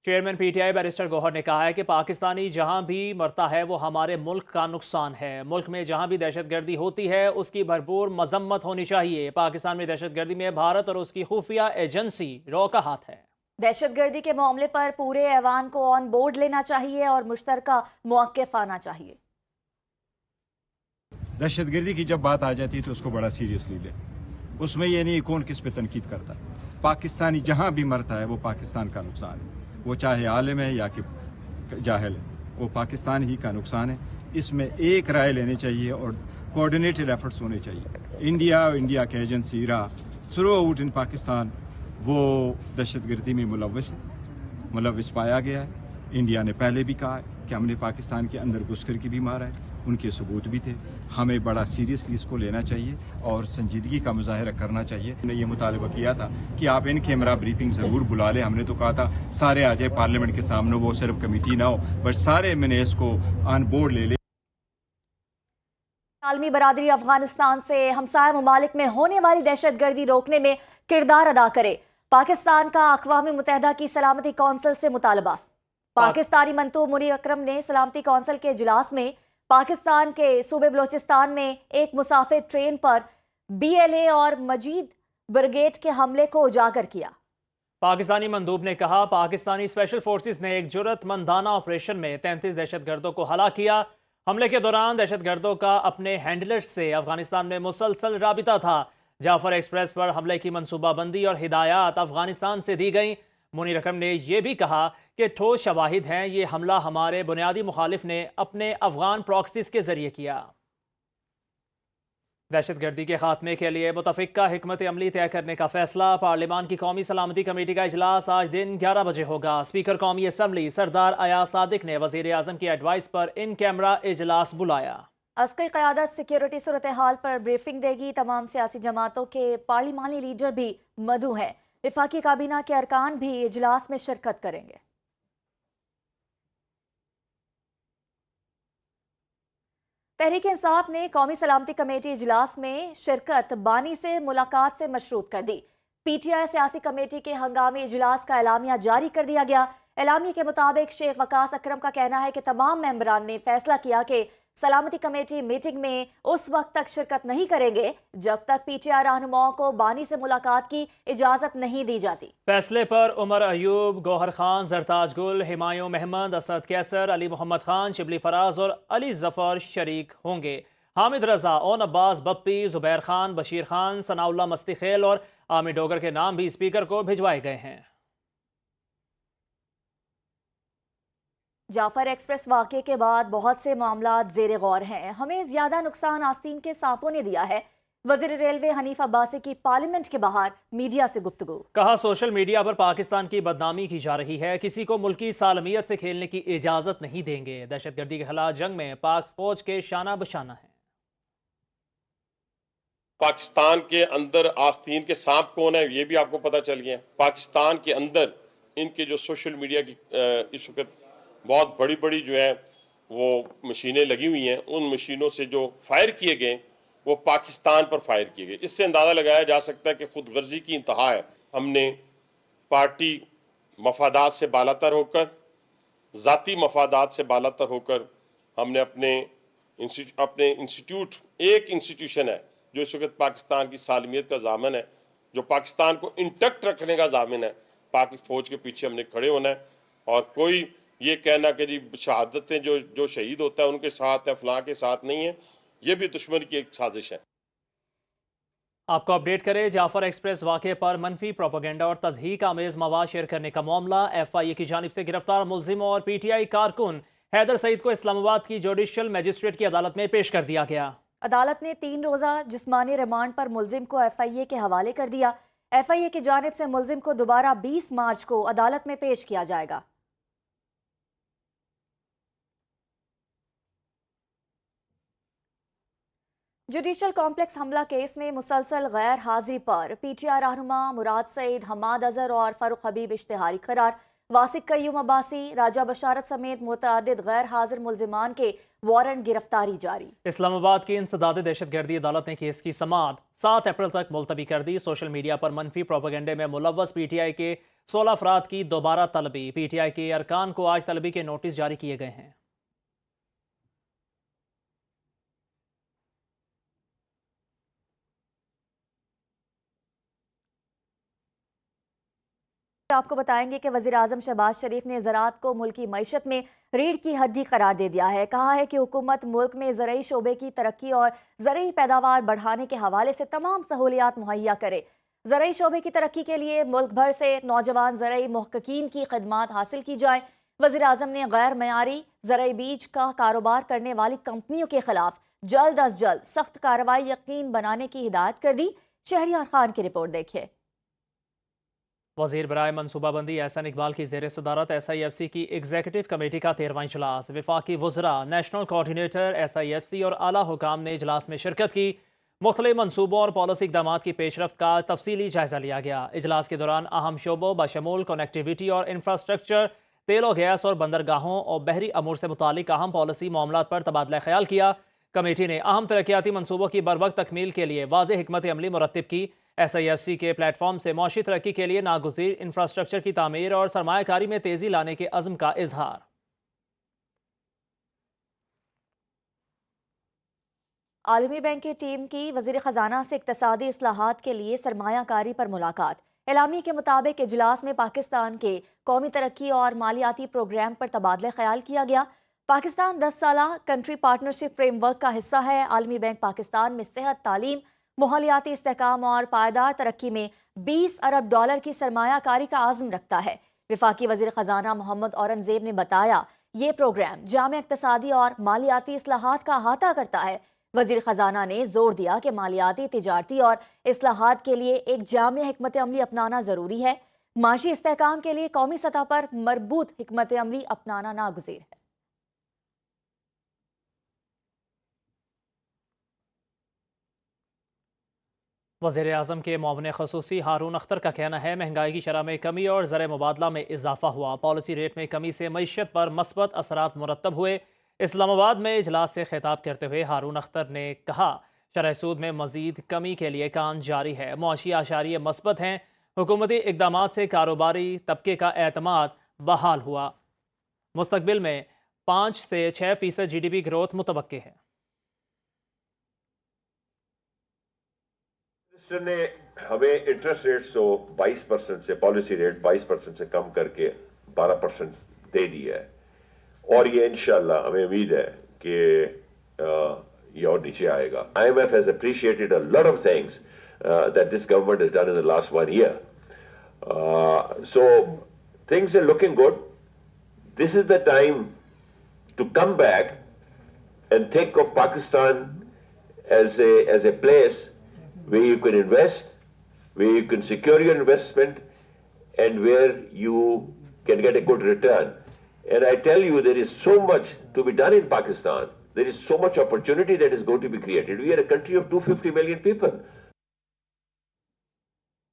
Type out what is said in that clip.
Chairman P T I barrister Gohar نے کہا ہے کہ پاکستانی جہاں بھی مرتا ہے وہ ہمارے ملک کا نقصان ہے۔ ملک میں جہاں بھی دہشت گردی ہوتی ہے اس کی بھرپور مذمت ہونی چاہیے۔ پاکستان میں دہشت گردی میں بھارت اور اس کی خفیہ ایجنسی رو کا ہاتھ ہے۔ دہشت گردی کے معاملے پر پورے ایوان کو آن بورڈ لینا چاہیے اور مشترکہ موقف آنا چاہیے۔ دہشت گردی کی جب بات آ جاتی ہے تو اس کو بڑا سیریسلی لے، اس میں یہ نہیں کون کس پہ تنقید کرتا۔ پاکستانی جہاں بھی مرتا ہے وہ پاکستان کا نقصان ہے، وہ چاہے عالم ہے یا کہ جاہل ہے، وہ پاکستان ہی کا نقصان ہے۔ اس میں ایک رائے لینی چاہیے اور کوآرڈینیٹڈ ایفرٹس ہونے چاہیے۔ انڈیا کے ایجنسی را تھرو آؤٹ ان پاکستان وہ دہشت گردی میں ملوث پایا گیا ہے۔ انڈیا نے پہلے بھی کہا کہ ہم نے پاکستان کے اندر گھس کر کے بھی مارا ہے، ان کے ثبوت بھی تھے۔ ہمیں بڑا سیریسلی اس کو لینا چاہیے اور سنجیدگی کا مظاہرہ کرنا چاہیے۔ ہم نے یہ مطالبہ کیا تھا کہ آپ ان کیمرہ بریفنگ ضرور بلا لیں۔ ہم نے تو کہا تھا سارے آ جائے پارلیمنٹ کے سامنے، وہ صرف کمیٹی نہ ہو بٹ سارے میں نے اس کو آن بورڈ لے لیں۔ عالمی برادری افغانستان سے ہمسائے ممالک میں ہونے والی دہشت گردی روکنے میں کردار ادا کرے۔ پاکستان کا اقوام متحدہ کی سلامتی کونسل سے مطالبہ۔ پاکستانی مندوب منیر اکرم نے سلامتی کونسل کے اجلاس میں پاکستان کے صوبے بلوچستان میں ایک مسافر ٹرین پر بی ایل اے اور مجید بریگیڈ کے حملے کو اجاگر کیا۔ پاکستانی مندوب نے کہا پاکستانی اسپیشل فورسز نے ایک جرأت مندانہ آپریشن میں 33 دہشت گردوں کو ہلاک کیا۔ حملے کے دوران دہشت گردوں کا اپنے ہینڈلرز سے افغانستان میں مسلسل رابطہ تھا۔ جعفر ایکسپریس پر حملے کی منصوبہ بندی اور ہدایات افغانستان سے دی گئیں۔ منیر اکرم نے یہ بھی کہا کہ ٹھوس شواہد ہیں یہ حملہ ہمارے بنیادی مخالف نے اپنے افغان پراکسیز کے ذریعے کیا۔ دہشت گردی کے خاتمے کے لیے متفقہ حکمت عملی طے کرنے کا فیصلہ۔ پارلیمان کی قومی سلامتی کمیٹی کا اجلاس آج دن 11 بجے ہوگا۔ اسپیکر قومی اسمبلی سردار ایاز صادق نے وزیر اعظم کی ایڈوائس پر ان کیمرہ اجلاس بلایا۔ عسکری قیادت سیکیورٹی صورتحال پر بریفنگ دے گی۔ تمام سیاسی جماعتوں کے پارلیمانی لیڈر بھی مدعو ہیں۔ وفاقی کابینہ کے ارکان بھی اجلاس میں شرکت کریں گے۔ تحریک انصاف نے قومی سلامتی کمیٹی اجلاس میں شرکت بانی سے ملاقات سے مشروط کر دی۔ پی ٹی آئی سیاسی کمیٹی کے ہنگامی اجلاس کا اعلامیہ جاری کر دیا گیا۔ اعلامیے کے مطابق شیخ وقاص اکرم کا کہنا ہے کہ تمام ممبران نے فیصلہ کیا کہ سلامتی کمیٹی میٹنگ میں اس وقت تک شرکت نہیں کریں گے جب تک پی ٹی آئی رہنماؤں کو بانی سے ملاقات کی اجازت نہیں دی جاتی۔ فیصلے پر عمر ایوب، گوہر خان، زرتاج گل، ہمایوں محمد، اسد کیسر، علی محمد خان، شبلی فراز اور علی ظفر شریک ہوں گے۔ حامد رضا، اون عباس بپی، زبیر خان، بشیر خان، ثناء اللہ مستی خیل اور عامر ڈوگر کے نام بھی اسپیکر کو بھجوائے گئے ہیں۔ جعفر ایکسپریس واقعے کے بعد بہت سے معاملات زیر غور ہیں۔ ہمیں زیادہ نقصان آستین کے سانپوں نے دیا ہے۔ وزیر ریلوے حنیف عباسی کی پارلیمنٹ کے باہر میڈیا سے گفتگو۔ کہا سوشل میڈیا پر پاکستان کی بدنامی کی جا رہی ہے، کسی کو ملکی سالمیت سے کھیلنے کی اجازت نہیں دیں گے۔ دہشت گردی کے خلاف جنگ میں پاک فوج کے شانہ بشانہ ہیں۔ پاکستان کے اندر آستین کے سانپ کون ہے یہ بھی آپ کو پتہ چل گیا ہے۔ پاکستان کے اندر ان کے جو سوشل میڈیا کی اس وقت بہت بڑی بڑی جو ہے وہ مشینیں لگی ہوئی ہیں، ان مشینوں سے جو فائر کیے گئے وہ پاکستان پر فائر کیے گئے۔ اس سے اندازہ لگایا جا سکتا ہے کہ خود غرضی کی انتہا ہے۔ ہم نے پارٹی مفادات سے بالاتر ہو کر، ذاتی مفادات سے بالاتر ہو کر ہم نے اپنے انسٹیٹیوٹ، ایک انسٹیٹیوشن ہے جو اس وقت پاکستان کی سالمیت کا ضامن ہے، جو پاکستان کو انٹیکٹ رکھنے کا ضامن ہے، پاک فوج کے پیچھے ہم نے کھڑے ہونا ہے۔ اور کوئی یہ کہنا کہ جی شہادتیں جو شہید ہوتا ہے ان کے ساتھ ہے، فلاں کے ساتھ نہیں ہے، یہ بھی دشمن کی ایک سازش ہے۔ آپ کو اپڈیٹ کرے جعفر ایکسپریس واقعے پر منفی پروپیگنڈا اور تضحیک آمیز مواد شیئر کرنے کا معاملہ۔ ایف آئی اے کی جانب سے گرفتار ملزموں اور پی ٹی آئی کارکن حیدر سعید کو اسلام آباد کی جوڈیشل میجسٹریٹ کی عدالت میں پیش کر دیا گیا۔ عدالت نے 3 روزہ جسمانی ریمانڈ پر ملزم کو ایف آئی اے کے حوالے کر دیا۔ ایف آئی اے کی جانب سے ملزم کو دوبارہ 20 مارچ کو عدالت میں پیش کیا جائے گا۔ جوڈیشل کمپلیکس حملہ کیس میں مسلسل غیر حاضری پر پی ٹی آئی رہنما مراد سعید، حماد اظہر اور فاروق حبیب اشتہاری قرار۔ واسق قیوم عباسی، راجہ بشارت سمیت متعدد غیر حاضر ملزمان کے وارنٹ گرفتاری جاری۔ اسلام آباد کی انسداد دہشت گردی عدالت نے کیس کی سماعت 7 اپریل تک ملتوی کر دی۔ سوشل میڈیا پر منفی پروپیگنڈے میں ملوث پی ٹی آئی کے 16 افراد کی دوبارہ طلبی۔ پی ٹی آئی کے ارکان کو آج طلبی کے نوٹس جاری کیے گئے ہیں۔ آپ کو بتائیں گے کہ وزیراعظم شہباز شریف نے زراعت کو ملکی معیشت میں ریڑھ کی ہڈی قرار دے دیا ہے۔ کہا ہے کہ حکومت ملک میں زرعی شعبے کی ترقی اور زرعی پیداوار بڑھانے کے حوالے سے تمام سہولیات مہیا کرے۔ زرعی شعبے کی ترقی کے لیے ملک بھر سے نوجوان زرعی محققین کی خدمات حاصل کی جائیں۔ وزیراعظم نے غیر معیاری زرعی بیج کا کاروبار کرنے والی کمپنیوں کے خلاف جلد از جلد سخت کارروائی یقین بنانے کی ہدایت کر دی۔ شہریار خان کی رپورٹ دیکھیں۔ وزیر برائے منصوبہ بندی احسن اقبال کی زیر صدارت ایس آئی ایف سی کی ایگزیکٹو کمیٹی کا 13واں اجلاس۔ وفاقی وزراء، national coordinator, S I F C اور اعلیٰ حکام نے اجلاس میں شرکت کی۔ مختلف منصوبوں اور پالیسی اقدامات کی پیش رفت کا تفصیلی جائزہ لیا گیا۔ اجلاس کے دوران اہم شعبوں بشمول کنیکٹیویٹی اور انفراسٹرکچر، تیل و گیس اور بندرگاہوں اور بحری امور سے متعلق اہم پالیسی معاملات پر تبادلہ خیال کیا۔ کمیٹی نے اہم ترقیاتی منصوبوں کی بروقت تکمیل کے لیے واضح حکمت عملی مرتب کی۔ ایس آئی ایف سی کے پلیٹ فارم سے معاشی ترقی کے لیے ناگزیر انفراسٹرکچر کی تعمیر اور سرمایہ کاری میں تیزی لانے کے عزم کا اظہار۔ عالمی بینک کی ٹیم کی وزیر خزانہ سے اقتصادی اصلاحات کے لیے سرمایہ کاری پر ملاقات۔ اعلامیے کے مطابق اجلاس میں پاکستان کے قومی ترقی اور مالیاتی پروگرام پر تبادلہ خیال کیا گیا۔ پاکستان 10 سالہ کنٹری پارٹنرشپ فریم ورک کا حصہ ہے۔ عالمی بینک پاکستان میں صحت، تعلیم، ماحولیاتی استحکام اور پائیدار ترقی میں $20 ارب کی سرمایہ کاری کا عزم رکھتا ہے۔ وفاقی وزیر خزانہ محمد اورنگزیب نے بتایا یہ پروگرام جامع اقتصادی اور مالیاتی اصلاحات کا احاطہ کرتا ہے۔ وزیر خزانہ نے زور دیا کہ مالیاتی، تجارتی اور اصلاحات کے لیے ایک جامع حکمت عملی اپنانا ضروری ہے۔ معاشی استحکام کے لیے قومی سطح پر مربوط حکمت عملی اپنانا ناگزیر ہے۔ وزیر اعظم کے معاون خصوصی ہارون اختر کا کہنا ہے مہنگائی کی شرح میں کمی اور زر مبادلہ میں اضافہ ہوا۔ پالیسی ریٹ میں کمی سے معیشت پر مثبت اثرات مرتب ہوئے۔ اسلام آباد میں اجلاس سے خطاب کرتے ہوئے ہارون اختر نے کہا شرح سود میں مزید کمی کے لیے کام جاری ہے۔ معاشی اعشاریے مثبت ہیں۔ حکومتی اقدامات سے کاروباری طبقے کا اعتماد بحال ہوا۔ مستقبل میں 5 سے 6% جی ڈی پی گروتھ متوقع ہے۔ منسٹر نے ہمیں انٹرسٹ ریٹس کو 22% سے پالیسی ریٹ 22% سے کم کر کے 12% دے دیا ہے، اور یہ انشاءاللہ ہمیں امید ہے کہ یہ اور نیچے آئے گا۔ IMF has appreciated a lot of things that this government has done in the last 1 year. So things are looking good. This is the time to come back and think of Pakistan as a place where you can invest, where you can secure your investment, and where you can get a good return. And I tell you, there is so much to be done in Pakistan. There is so much opportunity that is going to be created. We are a country of 250 million people.